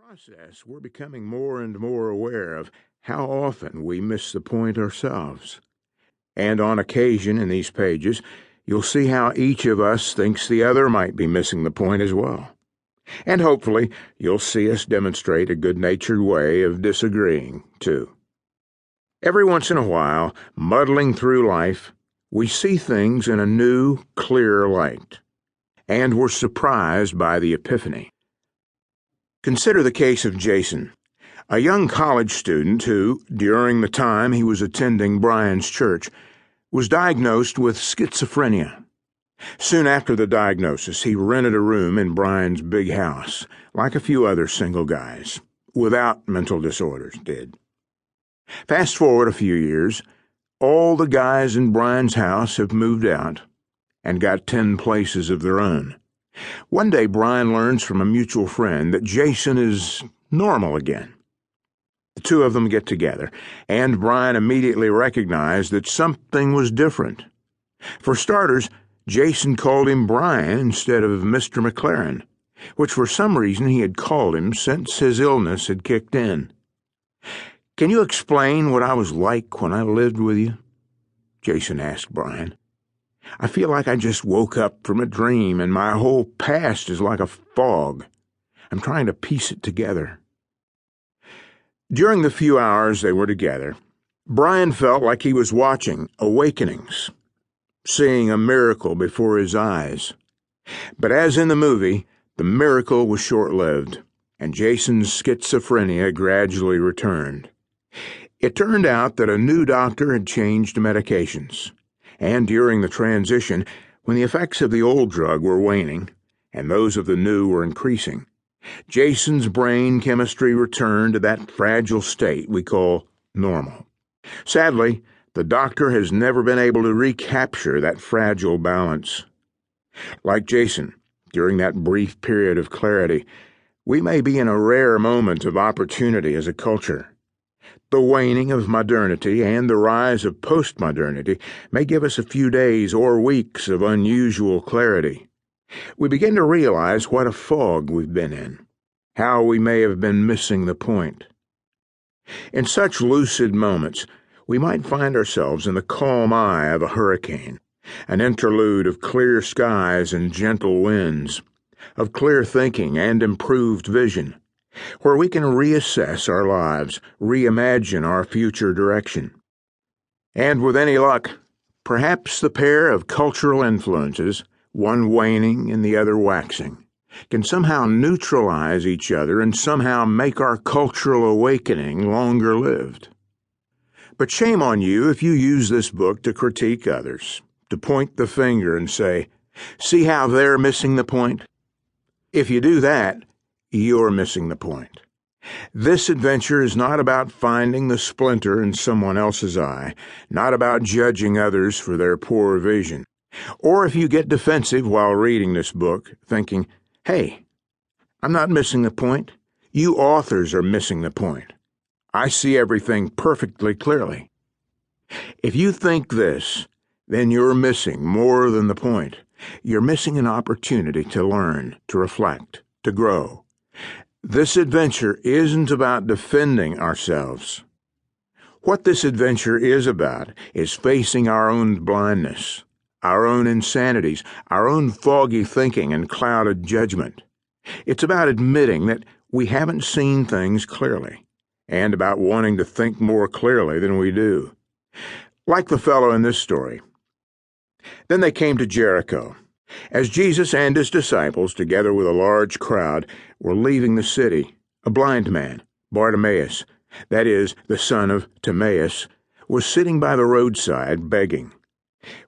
process, we're becoming more and more aware of how often we miss the point ourselves. And on occasion in these pages, you'll see how each of us thinks the other might be missing the point as well. And hopefully, you'll see us demonstrate a good-natured way of disagreeing, too. Every once in a while, muddling through life, we see things in a new, clear light, and we're surprised by the epiphany. Consider the case of Jason, a young college student who, during the time he was attending Brian's church, was diagnosed with schizophrenia. Soon after the diagnosis, he rented a room in Brian's big house, like a few other single guys, without mental disorders, did. Fast forward a few years, all the guys in Brian's house have moved out and got 10 places of their own. One day, Brian learns from a mutual friend that Jason is normal again. The two of them get together, and Brian immediately recognized that something was different. For starters, Jason called him Brian instead of Mr. McLaren, which for some reason he had called him since his illness had kicked in. "Can you explain what I was like when I lived with you?" Jason asked Brian. "I feel like I just woke up from a dream and my whole past is like a fog. I'm trying to piece it together." During the few hours they were together, Brian felt like he was watching awakenings, seeing a miracle before his eyes. But as in the movie, the miracle was short-lived, and Jason's schizophrenia gradually returned. It turned out that a new doctor had changed medications, and during the transition, when the effects of the old drug were waning and those of the new were increasing, Jason's brain chemistry returned to that fragile state we call normal. Sadly, the doctor has never been able to recapture that fragile balance. Like Jason, during that brief period of clarity, we may be in a rare moment of opportunity as a culture. The waning of modernity and the rise of postmodernity may give us a few days or weeks of unusual clarity. We begin to realize what a fog we've been in, how we may have been missing the point. In such lucid moments, we might find ourselves in the calm eye of a hurricane, an interlude of clear skies and gentle winds, of clear thinking and improved vision, where we can reassess our lives, reimagine our future direction. And with any luck, perhaps the pair of cultural influences, one waning and the other waxing, can somehow neutralize each other and somehow make our cultural awakening longer-lived. But shame on you if you use this book to critique others, to point the finger and say, "See how they're missing the point?" If you do that, you're missing the point. This adventure is not about finding the splinter in someone else's eye, not about judging others for their poor vision. Or if you get defensive while reading this book, thinking, "Hey, I'm not missing the point. You authors are missing the point. I see everything perfectly clearly." If you think this, then you're missing more than the point. You're missing an opportunity to learn, to reflect, to grow. This adventure isn't about defending ourselves. What this adventure is about is facing our own blindness, our own insanities, our own foggy thinking and clouded judgment. It's about admitting that we haven't seen things clearly, and about wanting to think more clearly than we do. Like the fellow in this story. Then they came to Jericho. As Jesus and his disciples, together with a large crowd, were leaving the city, a blind man, Bartimaeus, that is, the son of Timaeus, was sitting by the roadside begging.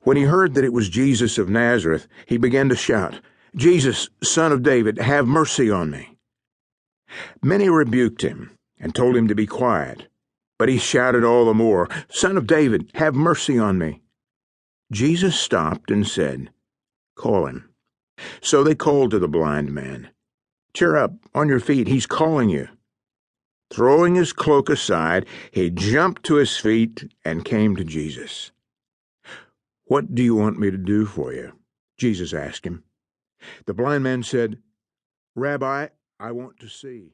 When he heard that it was Jesus of Nazareth, he began to shout, "Jesus, Son of David, have mercy on me." Many rebuked him and told him to be quiet, but he shouted all the more, "Son of David, have mercy on me." Jesus stopped and said, "Call him." So they called to the blind man, "Cheer up, on your feet, he's calling you." Throwing his cloak aside, he jumped to his feet and came to Jesus. "What do you want me to do for you?" Jesus asked him. The blind man said, "Rabbi, I want to see."